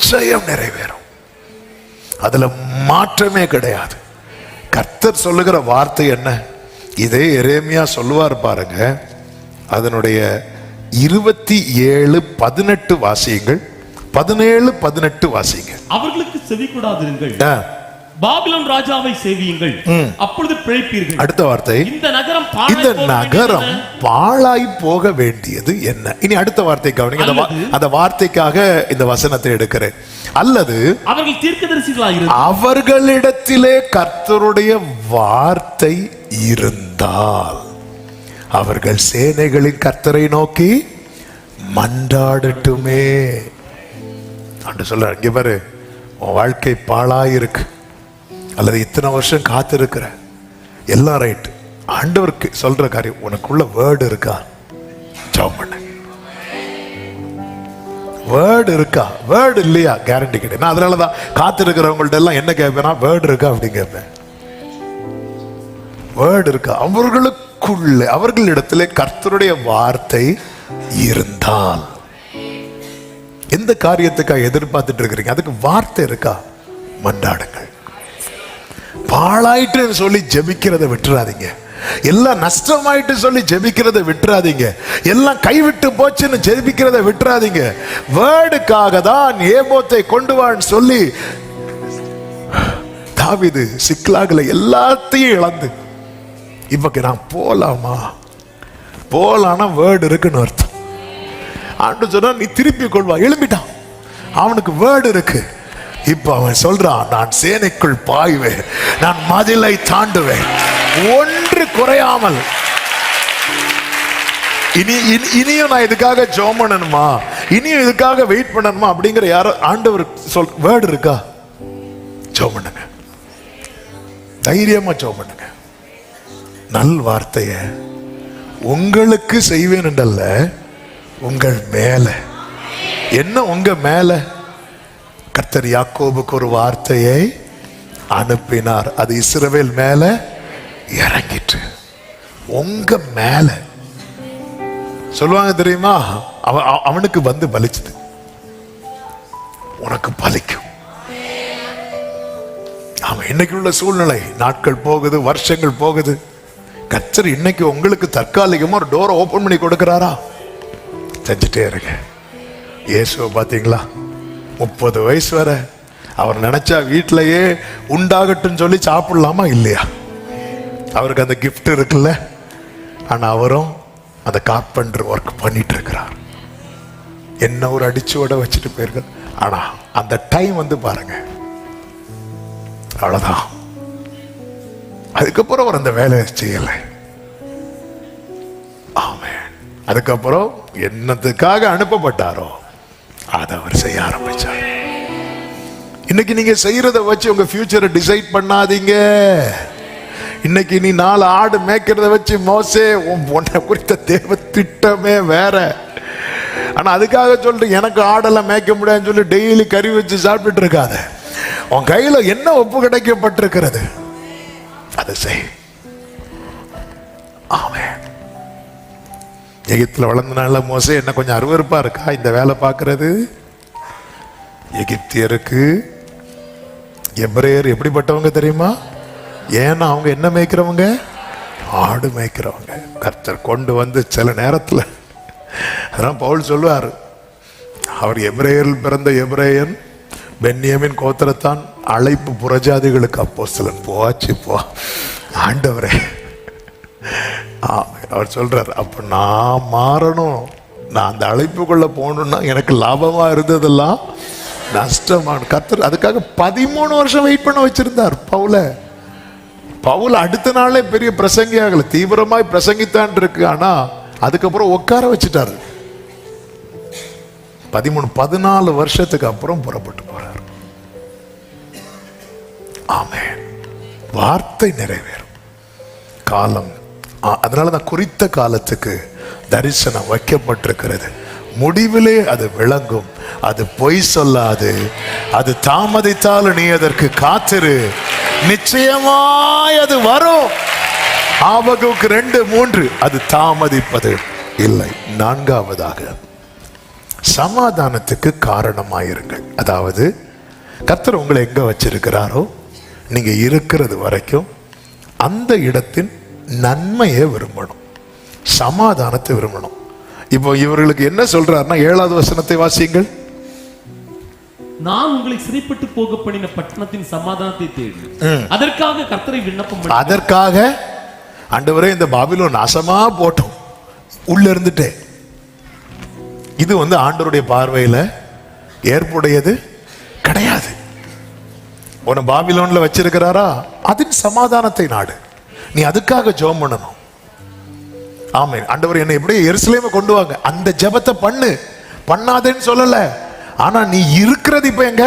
நிச்சயம் நிறைவேறும். அதுல மாற்றமே கிடையாது. கர்த்தர் சொல்லுகிற வார்த்தை என்ன? இதே எரேமியா சொல்லுவார் பாருங்க. அதனுடைய 27:18 வாசியுங்கள். 17-18 வாசிங்க. அவர்களுக்கு செவி கொடாதிருங்கள், பாபிலோன் ராஜாவை சேவியுங்கள், அப்பொழுது பிழைப்பீர்கள். அடுத்த வார்த்தை, இந்த நகரம் பாழாய் போக வேண்டியது என்ன? இனி அடுத்த வார்த்தை கவனிங்க. அந்த வார்த்தைக்காக இந்த வசனத்தை எடுக்கிறேன். அல்லது அவர்கள் தீர்க்கதரிசிகளாயிருந்து அவர்களிடத்திலே கர்த்தருடைய வார்த்தை இருந்தால் அவர்கள் சேனைகளின் கர்த்தரை நோக்கி மன்றாடட்டுமே. அன்று சொல்ற, இங்க பாரு, உன் வாழ்க்கை பாழாயிருக்கு, அல்லது இத்தனை வருஷம் காத்திருக்கிற, எல்லாம் ரைட். ஆண்டவருக்கு சொல்ற காரியம், உனக்குள்ள வேர்டு இருக்கா? ஜெபம் பண்ணு. வேர்டு இருக்கா? வேர்டு இல்லையா? கேரண்டி கிடையாது. நான் அதனாலதான் காத்திருக்கிறவங்கள்ட்ட எல்லாம் என்ன கேட்பேன்னா, வேர்டு இருக்கா அப்படின்னு கேட்பேன். வேர்டு இருக்கா? அவர்களிடத்திலே கர்த்தருடைய வார்த்தை இருந்தால். எந்த காரியத்துக்காக எதிர்பார்த்துட்டு இருக்கிறீங்க? அதுக்கு வார்த்தை இருக்கா? மன்றாடுங்கள். பாழாயிட்டு சொல்லி ஜெபிக்கிறத விட்டுறாதீங்க. எல்லாம் நஷ்டமாயிட்டு சொல்லி ஜெபிக்கிறத விட்டுறாதீங்க. எல்லாம் கைவிட்டு போச்சுன்னு ஜெபிக்கிறத விட்டுறாதீங்க. வேர்டுக்காக தான் ஏபோத்தை கொண்டு வான்னு சொல்லி தாவீது சிக்லாக்ல எல்லாத்தையும் இழந்து, இப்ப நான் போலாமா? போலானா வேர்டு இருக்குன்னு அர்த்தம். ஆண்டு சொன்னா நீ திருப்பி கொள்வா. எழும்பிட்டான், அவனுக்கு வேர்டு இருக்கு. இப்ப அவன் சொல்றான், நான் சேனைக்குள் பாய்வேன், நான் மதிலை தாண்டுவேன், ஒன்று குறையாமல். இனியும் நான் இதுக்காக ஜெபம் பண்ணணுமா? இனியும் இதுக்காக வெயிட் பண்ணணுமா? அப்படிங்கிற யாரோ ஆண்டவர் வேர்டு இருக்கா? ஜெபம் பண்ணுங்க, தைரியமா ஜெபம் பண்ணுங்க. நல் வார்த்தைய உங்களுக்கு செய்வேன் என்றல்ல, உங்கள் மேல. என்ன உங்க மேல? கர்த்தர் யாக்கோபுக்கு ஒரு வார்த்தையை அனுப்பினார், அது இஸ்ரவேல் மேல இறங்கிட்டு. உங்க மேல சொல்லுவாங்க தெரியுமா? அவனுக்கு வந்து பலிச்சது, உனக்கு பலிக்கும். அவன் இன்னைக்கு உள்ள சூழ்நிலை, நாட்கள் போகுது, வருஷங்கள் போகுது. கர்த்தர் இன்னைக்கு உங்களுக்கு தற்காலிகமா ஒரு டோரை ஓபன் பண்ணி கொடுக்கிறாரா? செஞ்சுட்டே இருங்க. இயேசுவை பார்த்தீங்களா? 30 வயசு வரை அவர் நினைச்சா வீட்டிலேயே உண்டாகட்டும் சொல்லி சாப்பிடலாமா? இல்லையா? அவருக்கு அந்த கிஃப்ட் இருக்குல்ல. ஆனா அவரும் அந்த கார்பெண்டர் ஒர்க் பண்ணிட்டு இருக்கிறார். என்ன ஒரு அடிச்சுவட வச்சுட்டு போயிருக்க. ஆனா அந்த டைம் வந்து பாருங்க, அவ்வளவுதான். அதுக்கப்புறம் அவர் அந்த வேலையை செய்யல. ஆமென். அதுக்கப்புறம் என்னத்துக்காக அனுப்பப்பட்டாரோ அதை அவர் செய்ய ஆரம்பிச்சார். இன்னைக்கு நீங்க செய்யறத வச்சு உங்க ஃபியூச்சரை டிசைட் பண்ணாதீங்க. இன்னைக்கு நீ 4 ஆடு மேய்க்கிறத வச்சு மோசே உன்னை குறித்த தேவ திட்டமே வேற. ஆனா அதுக்காக சொல்லிட்டு எனக்கு ஆடெல்லாம் மேய்க்க முடியாதுன்னு சொல்லி டெய்லி கறி வச்சு சாப்பிட்டு இருக்காத. உன் கையில என்ன ஒப்பு கிடைக்கப்பட்டிருக்கிறது அதை செய். ஆமென். எகிப்தில் வளர்ந்தனால மோசே என்ன கொஞ்சம் அருவருப்பா இருக்கா இந்த வேலை பார்க்கறது? எகிப்தியருக்கு எபிரேயர் எப்படிப்பட்டவங்க தெரியுமா? ஏன்னா அவங்க என்ன மேய்க்கிறவங்க? ஆடு மேய்க்கிறவங்க. கர்த்தர் கொண்டு வந்து சில நேரத்தில், அதான் பவுல் சொல்லுவார், அவர் எபிரேயரில் பிறந்த எபிரேயன், பென்யமின் கோத்திரத்தான், அழைப்பு புறஜாதிகளுக்கு அப்போஸ்தலன். போச்சு போ ஆண்டவரே. அவர் சொல்றார், அப்ப நான் மாறணும், நான் அந்த அழைப்புக்குள்ள போகணும்னா எனக்கு லாபமா இருந்ததெல்லாம் நஷ்டமான. கர்த்தர் அதுக்காக 13 வருஷம் வெயிட் பண்ண வச்சிருந்தார் பவுல அடுத்த நாளே பெரிய பிரசங்கி ஆகல, தீவிரமாய் பிரசங்கித்தான் இருக்கு. ஆனா அதுக்கப்புறம் உட்கார வச்சுட்டாரு. 14 வருஷத்துக்கு அப்புறம் புறப்பட்டு போறார். ஆமென். வார்த்தை நிறைவேறும். காலம், அதனாலதான் குறித்த காலத்துக்கு தரிசனம் வைக்கப்பட்டிருக்கிறது. முடிவிலே அது விளங்கும். அது பொய் சொல்லாது. அது தாமதித்தாலும் நீ அதற்கு காத்திரு, நிச்சயமாய் அது வரும். ஆபகுக்கு 2:3 அது தாமதிப்பது இல்லை. 4வதாக சமாதானத்துக்கு காரணமாயிருங்கள். அதாவது கர்த்தர் உங்களை எங்க வச்சிருக்கிறாரோ நீங்க இருக்கிறது வரைக்கும் அந்த இடத்தின் நன்மையை விரும்பணும், சமாதானத்தை விரும்பணும். இப்போ இவர்களுக்கு என்ன சொல்றாருன்னா 7வது வசனத்தை வாசியுங்கள். நான் உங்களை சிறைப்பட்டு போக பண்ணின பட்டணத்தின் சமாதானத்தை தேடி அதற்காக கர்த்தரை விண்ணப்பம் பண்ணி, அதற்காக ஆண்டவரே இந்த பாபிலோன் நாசமா போட்டோம் உள்ள இருந்துட்டே. இது ஆண்டவருடைய பார்வையில ஏற்புடையது கிடையாது. உன்னை பாபிலோன்ல வச்சிருக்கிறாரா, அதன் சமாதானத்தை நாடு, நீ அதுக்காக ஜெபம் பண்ணணும். ஆமென். ஆண்டவர் என்னை எப்படியே எருசலேமை கொண்டு வாங்க, அந்த ஜெபத்தை பண்ணாதேன்னு சொல்லல. ஆனா நீ இருக்கிறது இப்ப எங்க?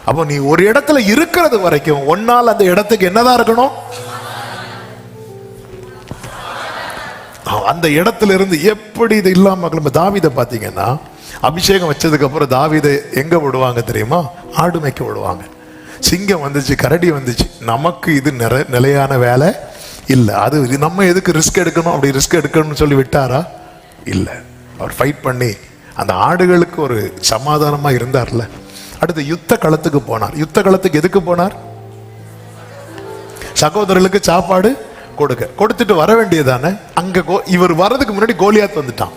அப்போ நீ ஒரு இடத்துல இருக்கிறது வரைக்கும் ஒன்னால் அந்த இடத்துக்கு என்னதான் இருக்கணும்? அந்த இடத்துல இருந்து எப்படி இது இல்லாம தாவீதை பாத்தீங்கன்னா, அபிஷேகம் வச்சதுக்கு அப்புறம் தாவீதை எங்க விடுவாங்க தெரியுமா? ஆடு மேய்க்க விடுவாங்க. சிங்கம் வந்துச்சு, கரடி வந்துச்சு. நமக்கு இது நிலையான வேலை இல்லை. அது நம்ம எதுக்கு ரிஸ்க் எடுக்கணும்? அப்படி ரிஸ்க் எடுக்கணும்னு சொல்லி விட்டாரா? இல்லை. அவர் ஃபைட் பண்ணி அந்த ஆடுகளுக்கு ஒரு சமாதானமா இருந்தார்ல. அடுத்து யுத்த களத்துக்கு போனார். யுத்த களத்துக்கு எதுக்கு போனார்? சகோதரர்களுக்கு சாப்பாடு கொடுத்துட்டு வர வேண்டியதானே. அங்க இவர் வர்றதுக்கு முன்னாடி கோலியாத் வந்துட்டான்.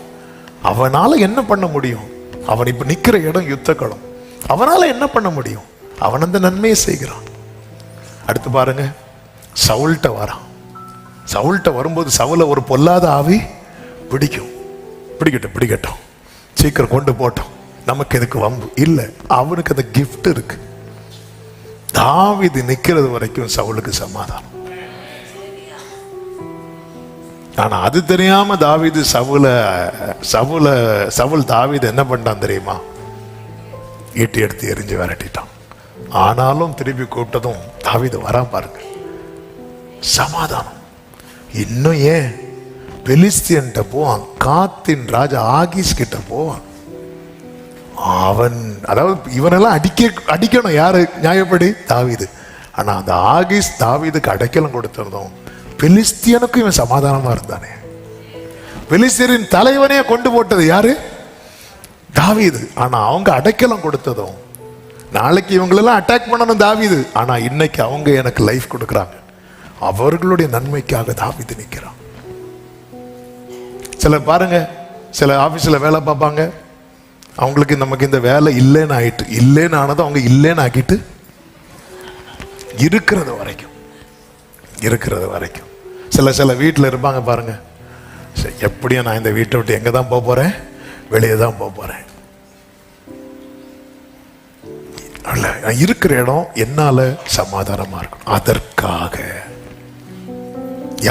அவனால என்ன பண்ண முடியும்? அவன் இப்ப நிக்கிற இடம் யுத்த களம். அவனால என்ன பண்ண முடியும்? அவன் அந்த நன்மையை செய்கிறான். அடுத்து பாருங்க, சவுல்ட்ட வரான். சவுல்ட்ட வரும்போது சவுல ஒரு பொல்லாத ஆவி பிடிக்கட்டும், சீக்கிரம் கொண்டு போட்டோம், நமக்கு எதுக்கு வம்பு இல்லை. அவனுக்கு அந்த கிஃப்ட் இருக்கு. தாவீது நிக்கிறது வரைக்கும் சவுலுக்கு சமாதானம். ஆனா அது தெரியாம தாவீது சவுல் தாவீது என்ன பண்ணான் தெரியுமா? ஈட்டி எடுத்து எரிஞ்சு விரட்டிட்டான். ஆனாலும் திருப்பி கூப்பிட்டதும் தாவீது வரா பாருங்க, சமாதானம். இன்னும் ஏன் பெலிஸ்தியன்ட்ட போவான், காத்தின் ராஜா ஆகீஸ் கிட்ட போவான். அவன் அதாவது இவனெல்லாம் அடிக்கணும். யாரு நியாயப்படி? தாவீது. ஆனா அந்த ஆகீஸ் தாவீதுக்கு அடைக்கலம் கொடுத்திருந்தோம். பெலிஸ்தியனுக்கும் இவன் சமாதானமா இருந்தானே. பெலிஸ்தியரின் தலைவனையே கொண்டு போட்டது யாரு? தாவீது. ஆனா அவங்க அடைக்கலம் கொடுத்ததும், நாளைக்கு இவங்களெல்லாம் அட்டாக் பண்ணணும் தாவீது, ஆனா இன்னைக்கு அவங்க எனக்கு லைஃப் கொடுக்குறாங்க. அவர்களுடைய நன்மைக்காக தாவீது நிற்கிறான். சிலர் பாருங்க, சில ஆபீஸ்ல வேலை பார்ப்பாங்க, அவங்களுக்கு நமக்கு இந்த வேலை இல்லைன்னு ஆனதும் அவங்க இல்லைன்னு ஆக்கிட்டு இருக்கிறது வரைக்கும் சில வீட்டில் இருப்பாங்க பாருங்க, எப்படியும் நான் இந்த வீட்டை விட்டு எங்க தான் போக போறேன்? வெளியே தான் போக போறேன். இருக்கிற இடம் என்னால சமாதானமா இருக்கும். அதற்காக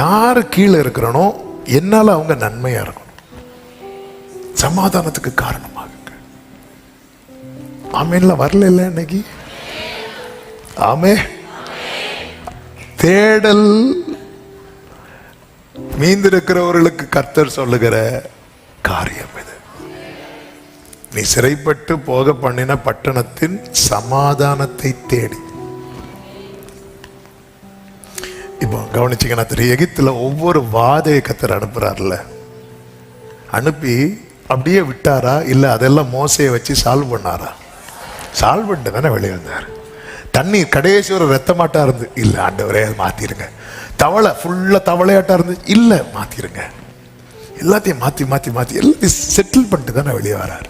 யாரு கீழே இருக்கிறனோ என்னால அவங்க நன்மையா இருக்கணும். சமாதானத்துக்கு காரணமாகுங்க. ஆமேன்ல வரல இல்ல இன்னைக்கு? ஆமே. தேடல் மீந்திருக்கிறவர்களுக்கு கர்த்தர் சொல்லுகிற காரியம் இது. நீ சிறைப்பட்டு போக பண்ணின பட்டணத்தின் சமாதானத்தை தேடி. இப்போ கவனிச்சீங்கன்னா தெரியும், எகிப்துல ஒவ்வொரு வாதையை கர்த்தர் அனுப்புறாருல, அனுப்பி அப்படியே விட்டாரா இல்ல அதெல்லாம் மோசையை வச்சு சால்வ் பண்ணாரா? சால்வ் பண்ணிட்டு தானே வெளியே வந்தார். தண்ணீர் கடைசி ஒரு ரத்தமாட்டா இருந்து, இல்ல ஆண்டவரே மாத்திருங்க. தவளை ஃபுல்லா தவளையாட்டா இருந்து, இல்ல மாத்திருங்க. எல்லாத்தையும் மாத்தி எல்லாத்தையும் செட்டில் பண்ணிட்டு தானே வெளியே வராரு.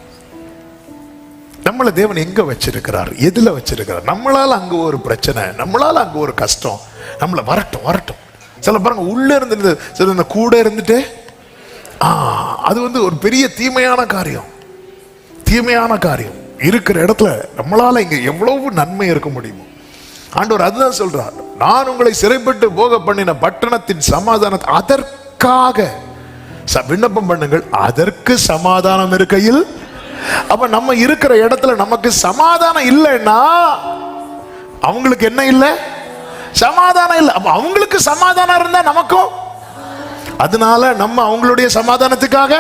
நம்மளை தேவன் எங்க வச்சிருக்கிறார்? எதுல வச்சிருக்கிறார்? நம்மளால அங்க ஒரு பிரச்சனை, நம்மளால அங்க ஒரு கஷ்டம், நம்மள வரட்டும். சில பாருங்க உள்ள இருந்து சில இந்த கூட இருந்துட்டு அது ஒரு பெரிய தீமையான காரியம். இருக்கிற இடத்துல நம்மளால இங்க எவ்வளவு நன்மை இருக்க முடியுமோ ஆண்டவர் அதுதான் சொல்றார். நான் உங்களை சிறைப்பட்டு போக பண்ணின பட்டணத்தின் சமாதானத்தை அதற்காக விண்ணப்பம் பண்ணுங்கள், அதற்கு சமாதானம் இருக்கையில். அப்ப நம்ம இருக்கிற இடத்துல நமக்கு சமாதானம் இல்லைன்னா அவங்களுக்கு என்ன இல்லை? சமாதானம் இல்லை. அப்ப அவங்களுக்கு சமாதானம் இருந்தா நமக்கும், அதனால நம்ம அவங்களுடைய சமாதானத்துக்காக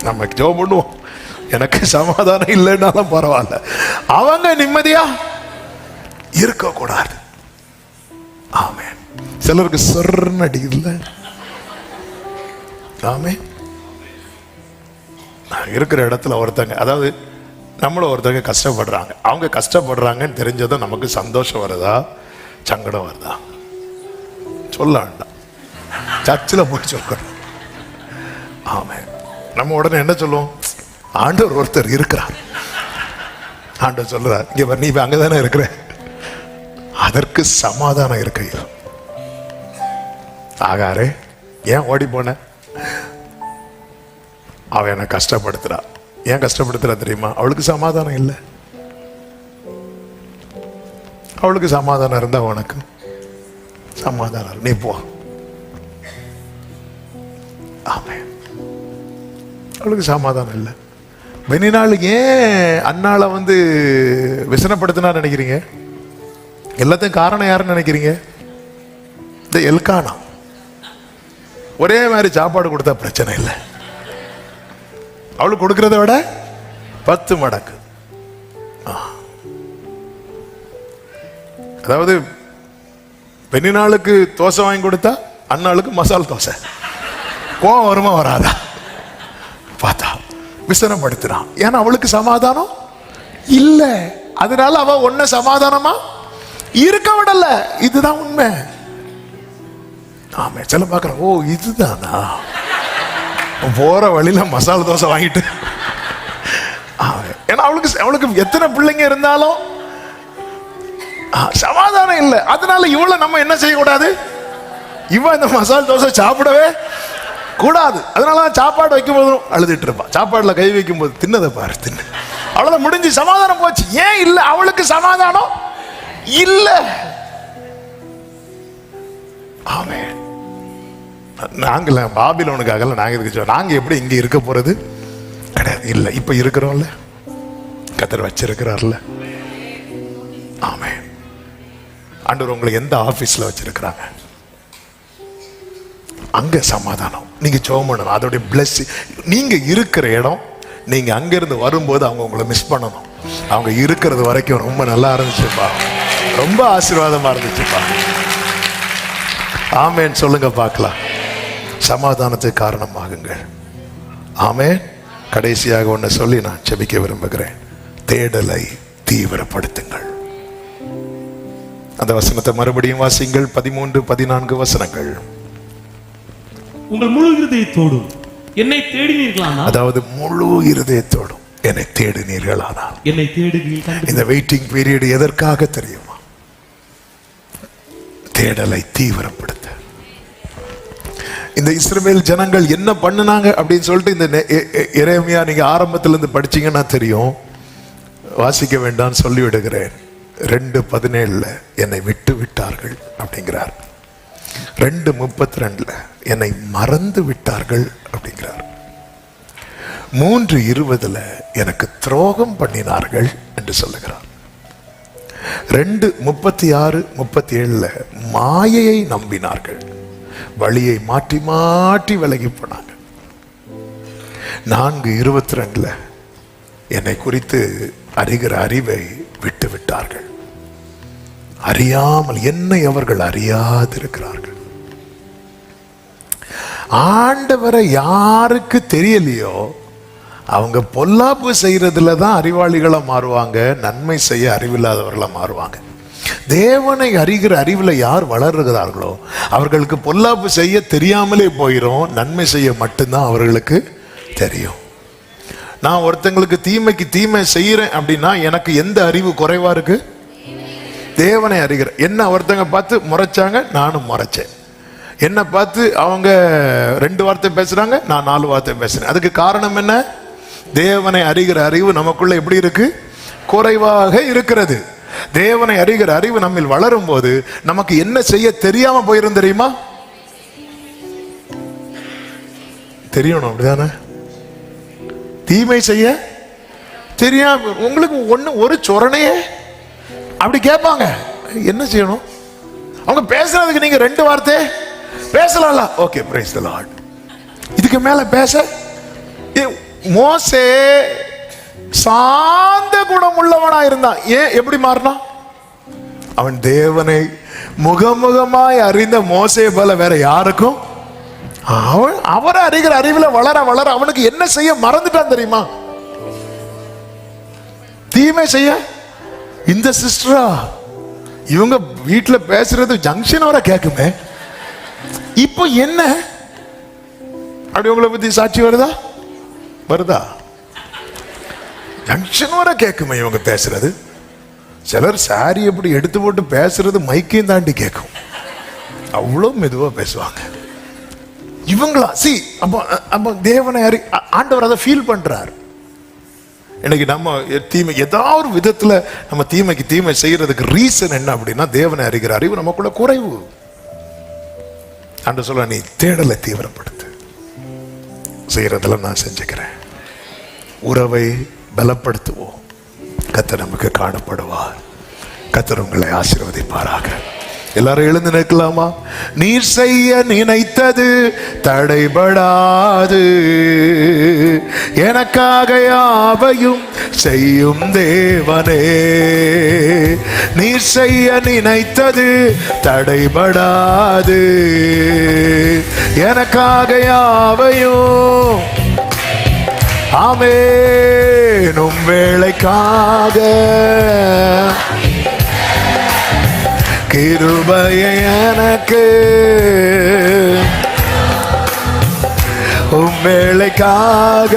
நம்ம ஜெபம் பண்ணுவோம். எனக்கு சமாதானம் இல்லைன்னாலும் பரவாயில்ல, அவங்க நிம்மதியா இருக்க கூடாது. ஆமென். சிலருக்கு சொர்ண அடிக்கல. ஆமென். இருக்கிற இடத்துல ஒருத்தங்க, அதாவது நம்மள ஒருத்தங்க கஷ்டப்படுறாங்க, அவங்க கஷ்டப்படுறாங்கன்னு தெரிஞ்சதும் நமக்கு சந்தோஷம் வருதா சங்கடம் வருதா? சொல்ல வேண்டாம், சர்ச்சில் போய் சொல்லணும். ஆமாம், நம்ம உடனே என்ன சொல்லுவோம்? ஆண்டவர் ஒருத்தர் இருக்கிறார். ஆண்டவர் சொல்றார், இங்க நீ அங்கதானே இருக்கிற, அதற்கு சமாதானம் இருக்கையில். ஆகாரே ஏன் ஓடி போன? அவன் என்ன கஷ்டப்படுத்துறா. ஏன் கஷ்டப்படுத்துறா தெரியுமா? அவளுக்கு சமாதானம் இல்லை. அவளுக்கு சமாதானம் இருந்தா உனக்கு சமாதானம், நீ போ. ஆமென். அவளுக்கு சமாதானம் இல்லை. பெனினாள் ஏன் அண்ணாளை விசனப்படுத்தினா நினைக்கிறீங்க? எல்லாத்தையும் காரணம் யாருன்னு நினைக்கிறீங்க? இந்த எல்கானா. ஒரே மாதிரி சாப்பாடு கொடுத்தா பிரச்சனை இல்லை, அவளுக்கு கொடுக்கறத விட 10 மடங்கு. அதாவது பெண்ணினாளுக்கு தோசை வாங்கி கொடுத்தா அண்ணாளுக்கு மசால் தோசை. கோவம் வருமா வராதா? பார்த்தா விசனப்படுத்தினான். ஏன்னா அவளுக்கு சமாதானம் இல்ல, அதனால அவ ஒன்ன சமாதானமா இருக்க விடல. இதுதான் உண்மை. ஆமே, சில பாக்குற, ஓ இதுதானா, போற வழியில மசாலா தோசை வாங்கிட்டு. ஏன்னா அவளுக்கு எத்தனை பிள்ளைங்க இருந்தாலும் சமாதானம் இல்லை. அதனால இவளை நம்ம என்ன செய்யக்கூடாது? இவன் இந்த மசாலா தோசை சாப்பிடவே கூடாது. அதனால சாப்பாடு வைக்கும் போதும் அழுதுட்டு இருப்பான். சாப்பாடுல கை வைக்கும் போது தின்னதை பாரு, தின்னு, அவ்வளவுதான், முடிஞ்சு, சமாதானம் போச்சு. ஏன் இல்ல? அவளுக்கு சமாதானம் இல்ல. ஆமே, நாங்கள பாபிலோனுக்காக நாங்க இருக்கு, நாங்க எப்படி இங்க இருக்க போறது கிடையாது. இல்ல, இப்ப இருக்கிறோம்ல, கர்த்தர் வச்சிருக்கிறார்ல. ஆமே, ஆண்டவர் உங்களை எந்த ஆபீஸ்ல வச்சிருக்கிறாங்க, அங்க சமாதானம். நீங்க ஜெபம் பண்ணணும், அதோடைய பிளெஸிங். நீங்க இருக்கிற இடம், நீங்க அங்கிருந்து வரும்போது அவங்க உங்களை மிஸ் பண்ணணும். அவங்க இருக்கிறது வரைக்கும் ரொம்ப நல்லா இருந்துச்சுப்பா, ரொம்ப ஆசீர்வாதமா இருந்துச்சுப்பா. ஆமேன் சொல்லுங்க பார்க்கலாம். சமாதானத்துக்கு காரணமாகுங்கள். ஆமேன். கடைசியாக ஒன்று சொல்லி நான் ஜெபிக்க விரும்புகிறேன். தேடலை தீவிரப்படுத்துங்கள். அந்த வசனத்தை மறுபடியும் வாசிங்கள். 13, 14 வசனங்கள். உங்கள் முழு இருதயத்தோடும் என்னை தேடினீர்களானால், அதாவது முழு இருதயத்தோடும் என்னை தேடினீர்களானால். என்னை தேடுவீர்கள். இந்த வெயிட்டிங் பீரியட் எதற்காக தெரியுமா? தேடலை தீவிரப்படுத்த. இந்த இஸ்ரவேல் ஜனங்கள் என்ன பண்ணுனாங்க அப்படின்னு சொல்லிட்டு இந்த எரேமியா நீங்க ஆரம்பத்துல இருந்து படிச்சீங்கன்னா தெரியும். வாசிக்க வேண்டாம் சொல்லி விடுகிறேன். 2:17 என்னை விட்டு விட்டார்கள் அப்படிங்கிறார். 2:32 என்னை மறந்து விட்டார்கள் அப்படிங்கிறார். 3:20 எனக்கு துரோகம் பண்ணினார்கள் என்று சொல்லுகிறார். 2:36, 37 மாயையை நம்பினார்கள், வழியை மாற்றி மாற்றி விலகி போனாங்க. 4:22 என்னை குறித்து அறிகிற அறிவை விட்டு விட்டார்கள். அறியாமல் என்னை அவர்கள் அறியாதிருக்கிறார்கள். ஆண்டவரை யாருக்கு தெரியலையோ அவங்க பொல்லாப்பு செய்யறதுல தான் அறிவாளிகளா மாறுவாங்க, நன்மை செய்ய அறிவில்லாதவர்களா மாறுவாங்க. தேவனை அறிகிற அறிவில் யார் வளர்கிறார்களோ அவர்களுக்கு பொல்லாப்பு செய்ய தெரியாமலே போயிடும், நன்மை செய்ய மட்டும்தான் அவர்களுக்கு தெரியும். நான் ஒருத்தங்களுக்கு தீமைக்கு தீமை செய்யறேன் அப்படின்னா எனக்கு எந்த அறிவு குறைவா இருக்கு? தேவனை அறிகிற. என்ன ஒருத்தங்க பார்த்து முறைச்சாங்க, நானும் முறைச்சேன். என்ன பார்த்து அவங்க 2 வார்த்தை பேசுறாங்க, நான் 4 வார்த்தை பேசுறேன். அதுக்கு காரணம் என்ன? தேவனை அறிகிற அறிவு நமக்குள்ள எப்படி இருக்கு? குறைவாக இருக்கிறது. தேவனை அறிகிற அறிவு நம்மில் வளரும் போது நமக்கு என்ன செய்ய தெரியாம போயிரும் தெரியுமா? தெரியணும், அப்படிதானே? தீமை செய்ய தெரியாம உங்களுக்கு ஒரு சொரணையே அப்படி கேட்பாங்க. என்ன செய்யணும்? அவங்க பேசுறதுக்கு நீங்க 2 வார்த்தை பேசலாம்ல, ஓகே பிரைஸ் தி லார்ட். இதுக்கு மேல பேச மோசே சாந்த குணம் உள்ளவனா இருந்தான். ஏன் எப்படி மாறினா? அவன் தேவனை முகமுகமாய் அறிந்த மோசே போல வேற யாருக்கும் அவன் அவரை அறிகிற அறிவுல வளர வளர அவனுக்கு என்ன செய்ய மறந்துட்டான் தெரியுமா? தீமை செய்ய. இந்த சிஸ்டரா இவங்க வீட்டுல பேசுறது ஜங்ஷன் வர கேக்குமே, இப்போ என்ன அப்படி உங்களை பத்தி சாட்சி வருதா? ஜங்ஷன் வர கேக்குமே இவங்க பேசுறது. சிலர் சாரி எப்படி எடுத்து போட்டு பேசுறது மைக்கையும் தாண்டி கேட்கும், அவ்வளவு மெதுவா பேசுவாங்க இவங்களா. அப்ப தேவனை ஆண்டவர் அதை ஃபீல் பண்றார். இன்னைக்கு நம்ம தீமை ஏதாவது ஒரு விதத்துல நம்ம தீமைக்கு தீமை செய்யறதுக்கு ரீசன் என்ன அப்படின்னா, தேவனை அறிகிற அறிவு நமக்குள்ள குறைவு. ஆண்டவர் சொல்ல, நீ தேடலை தீவிரப்படுத்து, செய்யறதெல்லாம் நான் செஞ்சுக்கிறேன். உறவை பலப்படுத்துவோம். கர்த்தர் நமக்கு காணப்படுவார். கர்த்தர் உங்களை ஆசீர்வதிப்பாராக. எல்லாரும் எழுந்து நிற்கலாமா? நீர் செய்ய நினைத்தது தடைபடாது, எனக்காக யாவையும் செய்யும் தேவனே. நீர் செய்ய நினைத்தது தடைபடாது, எனக்காக யாவையும். ஆமென். உம் வேளைக்காக கிருபையை எனக்கு, உம் வேளைக்காக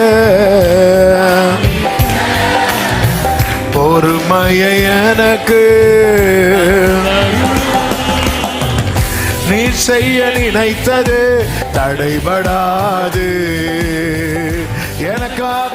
பொறுமையை எனக்கு. நீ செய்ய நினைத்தது தடைபடாது, எனக்காக